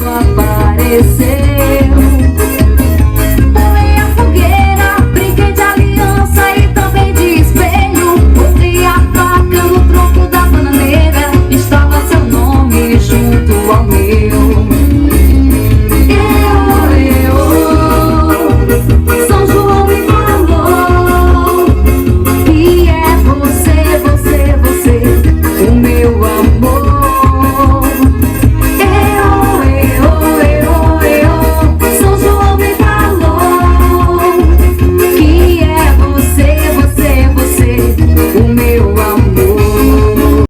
apareceu. Pulei a fogueira, brinquei de aliança e também de espelho. Botei a faca no tronco da bananeira, estava seu nome junto ao meu.